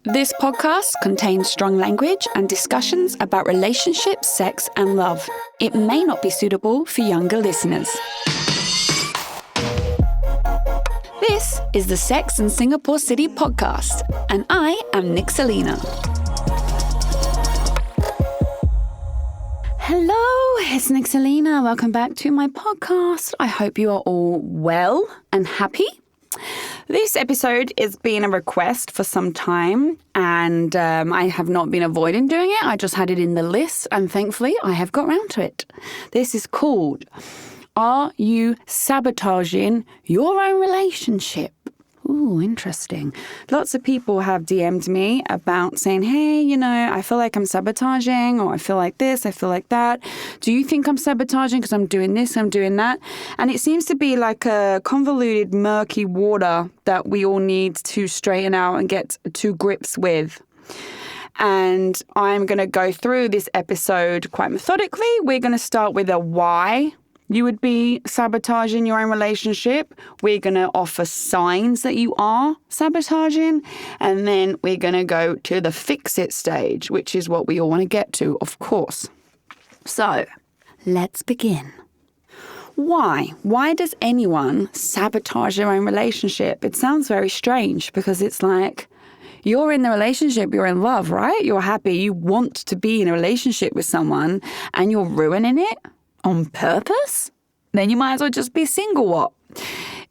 This podcast contains strong language and discussions about relationships, sex, and love. It may not be suitable for younger listeners. This is the Sex in Singapore City podcast, and I am Nick Selena. Hello, it's Nick Selena. Welcome back to my podcast. I hope you are all well and happy. This episode has been a request for some time, and I have not been avoiding doing it. I just had it in the list, and thankfully I have got round to it. This is called, Are You Sabotaging Your Own Relationship? Ooh, interesting. Lots of people have DM'd me about saying, hey, I feel like I'm sabotaging, or I feel like this, I feel like that. Do you think I'm sabotaging because I'm doing this, I'm doing that? And it seems to be like a convoluted, murky water that we all need to straighten out and get to grips with. And I'm going to go through this episode quite methodically. We're going to start with a why you would be sabotaging your own relationship. We're going to offer signs that you are sabotaging. And then we're going to go to the fix it stage, which is what we all want to get to, of course. So let's begin. Why? Why does anyone sabotage their own relationship? It sounds very strange because it's like, you're in the relationship, you're in love, right? You're happy, you want to be in a relationship with someone, and you're ruining it on purpose? Then you might as well just be single, what?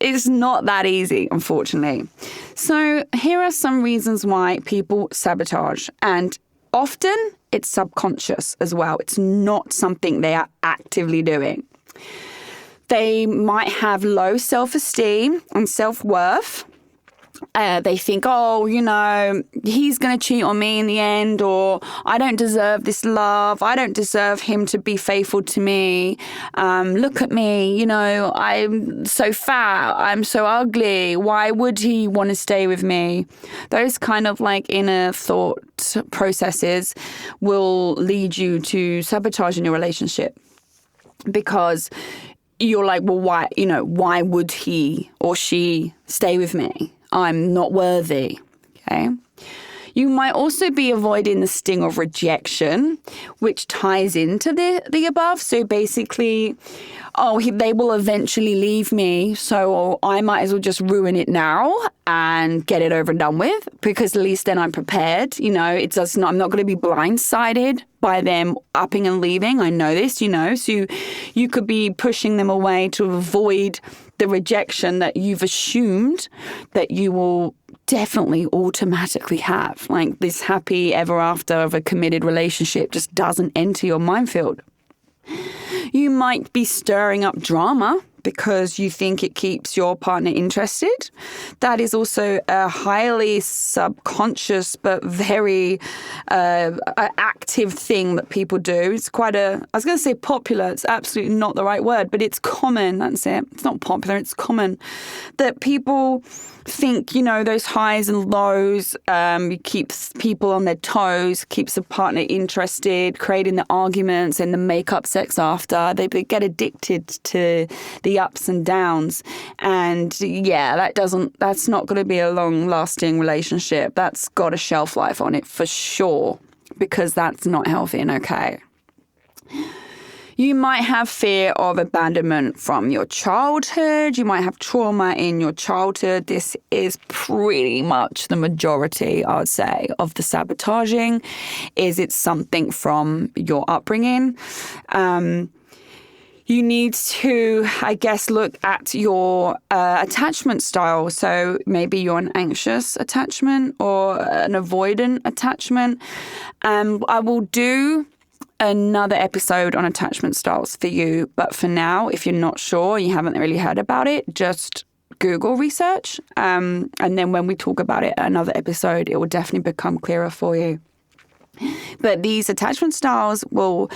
It's not that easy, unfortunately. So here are some reasons why people sabotage. And often it's subconscious as well. It's not something they are actively doing. They might have low self-esteem and self-worth. They think, he's going to cheat on me in the end, or I don't deserve this love. I don't deserve him to be faithful to me. Look at me, I'm so fat. I'm so ugly. Why would he want to stay with me? Those kind of like inner thought processes will lead you to sabotage in your relationship, because you're like, well, why would he or she stay with me? I'm not worthy, okay? You might also be avoiding the sting of rejection, which ties into the above. So basically, they will eventually leave me, so I might as well just ruin it now and get it over and done with, because at least then I'm prepared. I'm not going to be blindsided by them upping and leaving. I know this, so you could be pushing them away to avoid the rejection that you've assumed that you will definitely automatically have. Like this happy ever after of a committed relationship just doesn't enter your minefield. You might be stirring up drama because you think it keeps your partner interested. That is also a highly subconscious but very active thing that people do. It's quite I was going to say popular, it's absolutely not the right word, but it's common, that's it. It's not popular, it's common. That people think, those highs and lows keeps people on their toes, keeps the partner interested, creating the arguments and the make-up sex after. They get addicted to the ups and downs. And that's not going to be a long-lasting relationship. That's got a shelf life on it for sure, because that's not healthy and okay. You might have fear of abandonment from your childhood. You might have trauma in your childhood. This is pretty much the majority, I would say, of the sabotaging. It's something from your upbringing. You need to, look at your attachment style. So maybe you're an anxious attachment or an avoidant attachment. I will do another episode on attachment styles for you. But for now, if you're not sure, you haven't really heard about it, just Google research. And then when we talk about it another episode, it will definitely become clearer for you. But these attachment styles will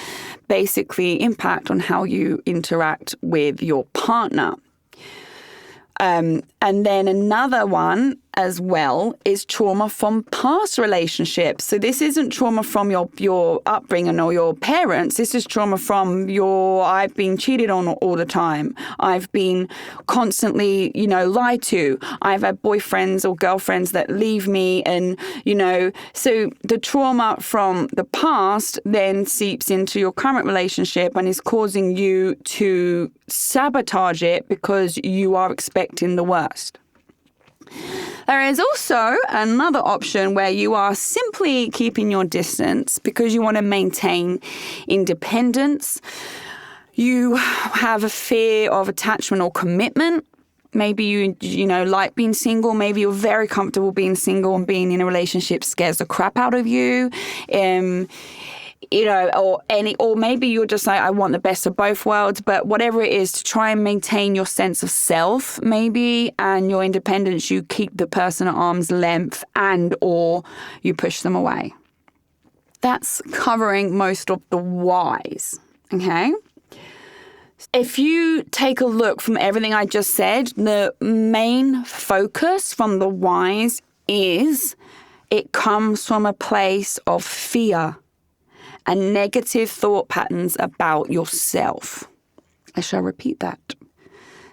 basically impact on how you interact with your partner. And then another one as well is trauma from past relationships. So this isn't trauma from your upbringing or your parents. This is trauma from I've been cheated on all the time. I've been constantly, lied to. I've had boyfriends or girlfriends that leave me and, so the trauma from the past then seeps into your current relationship and is causing you to sabotage it because you are expecting the worst. There is also another option where you are simply keeping your distance because you want to maintain independence. You have a fear of attachment or commitment. Maybe you like being single. Maybe you're very comfortable being single and being in a relationship scares the crap out of you. Or maybe you're just like, I want the best of both worlds, but whatever it is, to try and maintain your sense of self, maybe, and your independence, you keep the person at arm's length or you push them away. That's covering most of the whys, okay? If you take a look from everything I just said, the main focus from the whys is it comes from a place of fear and negative thought patterns about yourself. I shall repeat that.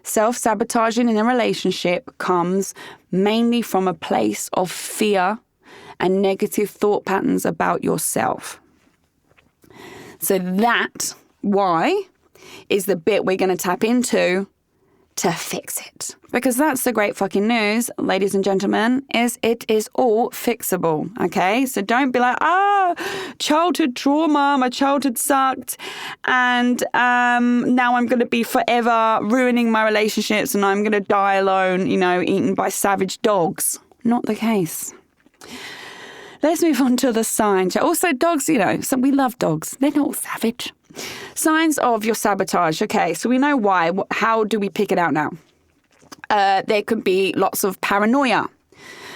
Self-sabotaging in a relationship comes mainly from a place of fear and negative thought patterns about yourself. So that why is the bit we're going to tap into to fix it. Because that's the great fucking news, ladies and gentlemen, is it is all fixable, okay? So don't be like, childhood trauma, my childhood sucked, and now I'm going to be forever ruining my relationships and I'm going to die alone, eaten by savage dogs. Not the case. Let's move on to the signs. Also, dogs, so we love dogs. They're not all savage. Signs of your sabotage. Okay, so we know why. How do we pick it out now? There could be lots of paranoia.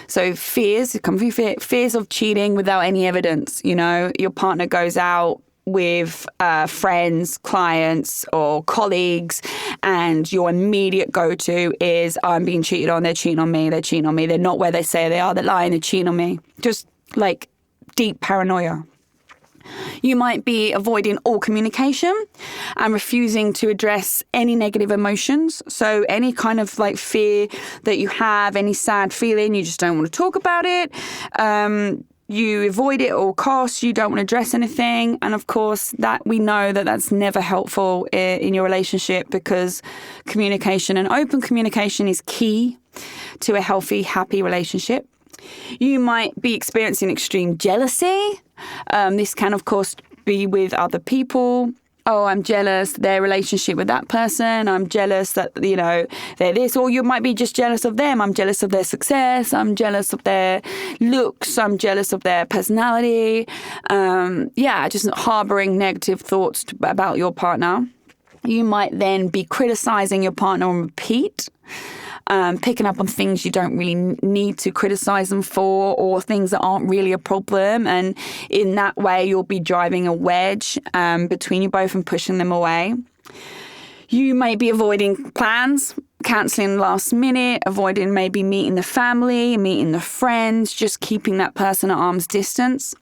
So fears of cheating without any evidence. Your partner goes out with friends, clients, or colleagues, and your immediate go-to is, I'm being cheated on, they're cheating on me, they're not where they say they are, they're lying, they're cheating on me. Just like deep paranoia. You might be avoiding all communication and refusing to address any negative emotions. So any kind of fear that you have, any sad feeling, you just don't want to talk about it. You avoid it at all costs. You don't want to address anything. And of course, that we know that that's never helpful in your relationship because communication and open communication is key to a healthy, happy relationship. You might be experiencing extreme jealousy. This can, of course, be with other people. Oh, I'm jealous their relationship with that person. I'm jealous that, they're this. Or you might be just jealous of them. I'm jealous of their success. I'm jealous of their looks. I'm jealous of their personality. Just harboring negative thoughts about your partner. You might then be criticizing your partner on repeat. Picking up on things you don't really need to criticize them for or things that aren't really a problem. And in that way, you'll be driving a wedge between you both and pushing them away. You may be avoiding plans, cancelling last minute, avoiding maybe meeting the family, meeting the friends, just keeping that person at arm's distance.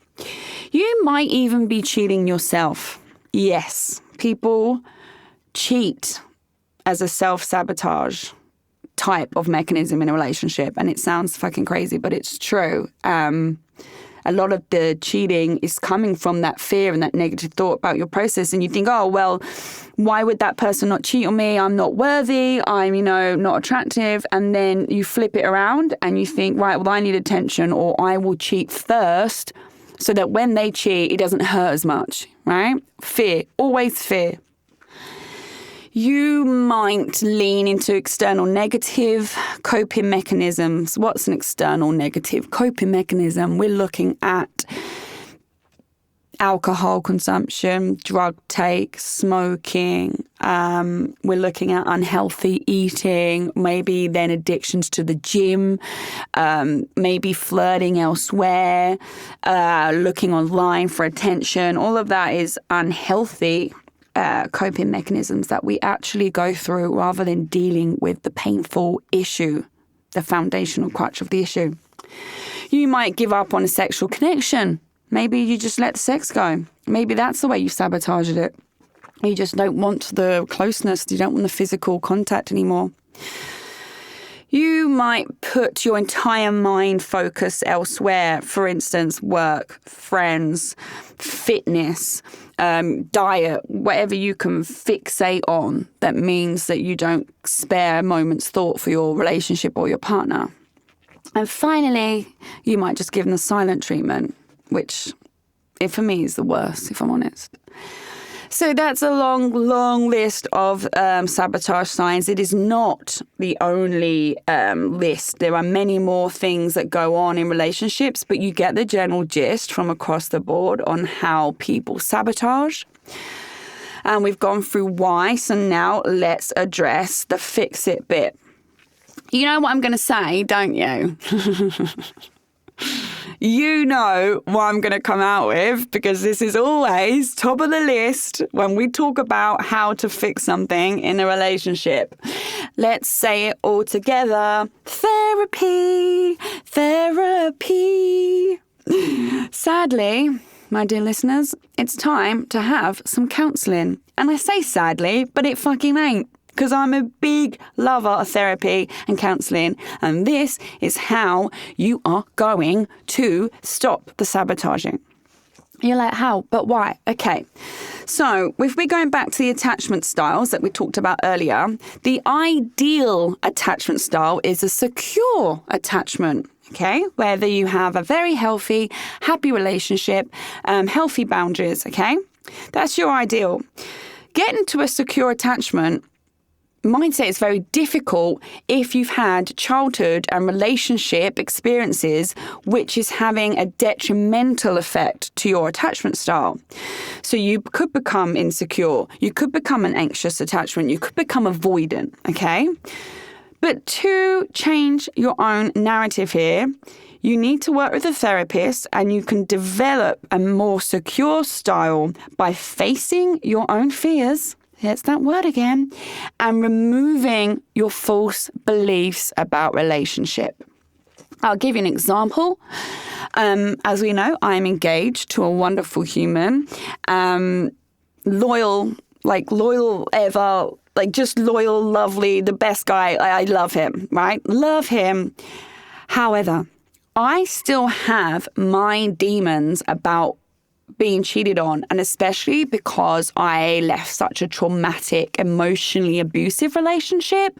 You might even be cheating yourself. Yes, people cheat as a self-sabotage type of mechanism in a relationship, and it sounds fucking crazy, but it's true. A lot of the cheating is coming from that fear and that negative thought about your process, and you think, oh well, why would that person not cheat on me? I'm not worthy, I'm not attractive. And then you flip it around and you think, right, well, I need attention, or I will cheat first so that when they cheat it doesn't hurt as much, right? Fear, always fear. You might lean into external negative coping mechanisms. What's an external negative coping mechanism? We're looking at alcohol consumption, drug take, smoking. We're looking at unhealthy eating, maybe then addictions to the gym, maybe flirting elsewhere, looking online for attention. All of that is unhealthy coping mechanisms that we actually go through rather than dealing with the painful issue. the foundational crutch of the issue. You might give up on a sexual connection. Maybe you just let the sex go. Maybe that's the way you sabotaged it. You just don't want the closeness. You don't want the physical contact anymore. You might put your entire mind focus elsewhere. For instance, work, friends, fitness, diet, whatever you can fixate on that means that you don't spare a moment's thought for your relationship or your partner. And finally, you might just give them the silent treatment, which for me is the worst, if I'm honest. So that's a long, long list of sabotage signs. It is not the only list. There are many more things that go on in relationships, but you get the general gist from across the board on how people sabotage. And we've gone through why, so now let's address the fix-it bit. You know what I'm going to say, don't you? You know what I'm going to come out with, because this is always top of the list when we talk about how to fix something in a relationship. Let's say it all together. Therapy, therapy. Sadly, my dear listeners, it's time to have some counselling. And I say sadly, but it fucking ain't. Because I'm a big lover of therapy and counselling, and this is how you are going to stop the sabotaging. You're like, how? But why? Okay. So if we're going back to the attachment styles that we talked about earlier, the ideal attachment style is a secure attachment. Okay, whether you have a very healthy, happy relationship, healthy boundaries. Okay, that's your ideal. Getting to a secure attachment mindset is very difficult if you've had childhood and relationship experiences which is having a detrimental effect to your attachment style. So you could become insecure, you could become an anxious attachment, you could become avoidant, okay? But to change your own narrative here, you need to work with a therapist, and you can develop a more secure style by facing your own fears. It's that word again. And removing your false beliefs about relationship. I'll give you an example. As we know, I'm engaged to a wonderful human. Loyal ever, just loyal, lovely, the best guy. I love him, right? Love him. However, I still have my demons about being cheated on, and especially because I left such a traumatic, emotionally abusive relationship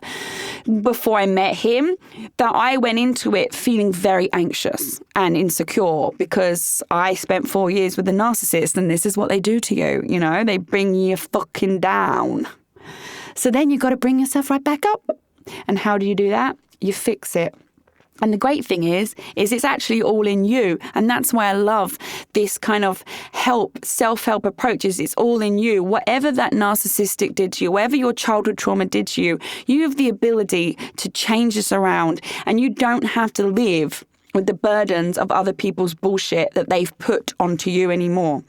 before I met him, that I went into it feeling very anxious and insecure because I spent 4 years with a narcissist, and this is what they do to you, you know, they bring you fucking down. So then you got to bring yourself right back up. And how do you do that? You fix it. And the great thing is it's actually all in you. And that's why I love this kind of self-help approach. Is it's all in you. Whatever that narcissistic did to you, whatever your childhood trauma did to you, you have the ability to change this around. And you don't have to live with the burdens of other people's bullshit that they've put onto you anymore.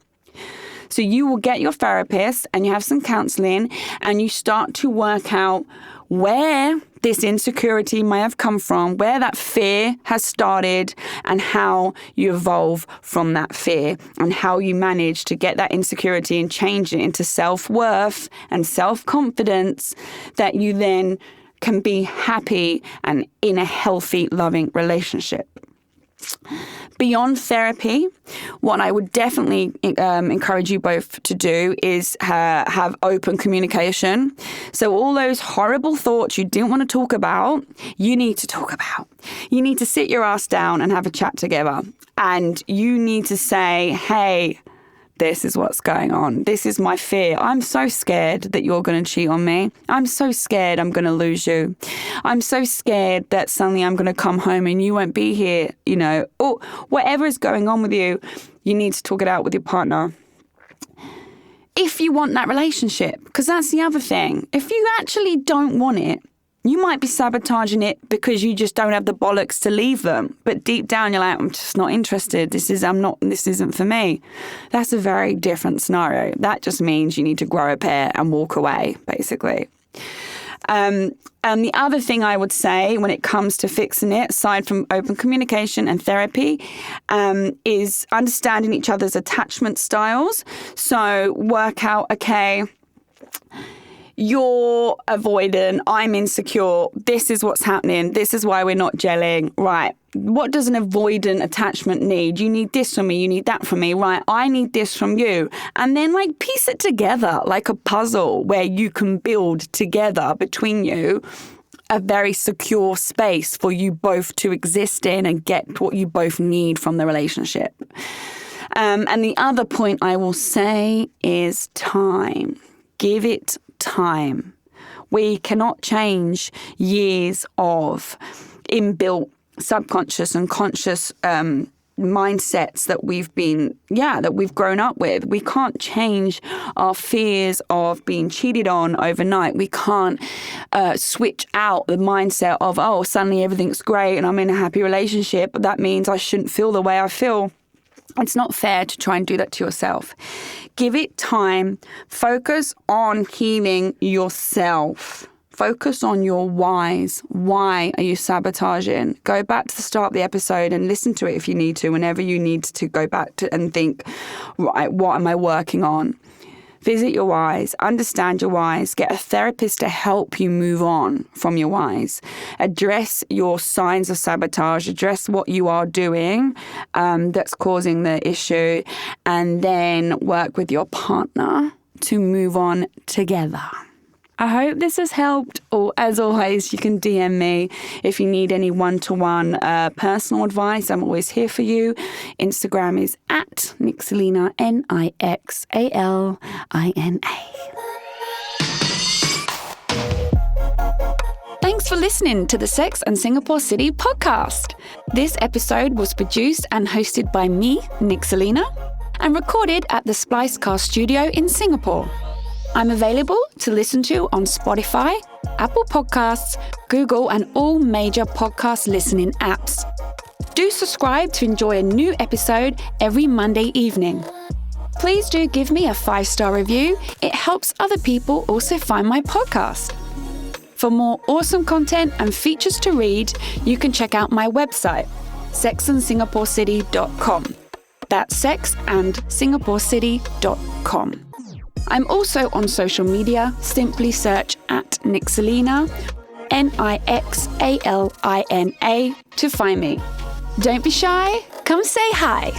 So you will get your therapist and you have some counseling, and you start to work out where this insecurity may have come from, where that fear has started, and how you evolve from that fear, and how you manage to get that insecurity and change it into self-worth and self-confidence, that you then can be happy and in a healthy, loving relationship. Beyond therapy, what I would definitely encourage you both to do is have open communication. So all those horrible thoughts you didn't want to talk about, you need to talk about. You need to sit your ass down and have a chat together. And you need to say, hey, this is what's going on. This is my fear. I'm so scared that you're going to cheat on me. I'm so scared I'm going to lose you. I'm so scared that suddenly I'm going to come home and you won't be here, you know, or whatever is going on with you, you need to talk it out with your partner. If you want that relationship, because that's the other thing. If you actually don't want it, you might be sabotaging it because you just don't have the bollocks to leave them. But deep down, you're like, I'm just not interested. This isn't for me. That's a very different scenario. That just means you need to grow a pair and walk away, basically. And the other thing I would say when it comes to fixing it, aside from open communication and therapy, is understanding each other's attachment styles. So work out, okay, you're avoidant, I'm insecure, this is what's happening, this is why we're not gelling, right? What does an avoidant attachment need? You need this from me, you need that from me, right? I need this from you. And then like piece it together like a puzzle where you can build together between you a very secure space for you both to exist in and get what you both need from the relationship. And the other point I will say is time. Give it time. We cannot change years of inbuilt subconscious and conscious mindsets that we've grown up with. We can't change our fears of being cheated on overnight. We can't switch out the mindset of, oh, suddenly everything's great and I'm in a happy relationship. That means I shouldn't feel the way I feel. It's not fair to try and do that to yourself. Give it time. Focus on healing yourself. Focus on your whys. Why are you sabotaging? Go back to the start of the episode and listen to it if you need to, whenever you need to go back to and think, right, what am I working on? Visit your whys, understand your whys, get a therapist to help you move on from your whys. Address your signs of sabotage, address what you are doing that's causing the issue, and then work with your partner to move on together. I hope this has helped, or as always, you can DM me if you need any one-to-one personal advice. I'm always here for you. Instagram is at Nixalina, Nixalina. Thanks for listening to the Sex and Singapore City podcast. This episode was produced and hosted by me, Nixalina, and recorded at the Splicecast studio in Singapore. I'm available to listen to on Spotify, Apple Podcasts, Google, and all major podcast listening apps. Do subscribe to enjoy a new episode every Monday evening. Please do give me a 5-star review. It helps other people also find my podcast. For more awesome content and features to read, you can check out my website, sexandsingaporecity.com. That's sexandsingaporecity.com. I'm also on social media. Simply search at Nixalina, Nixalina, to find me. Don't be shy. Come say hi.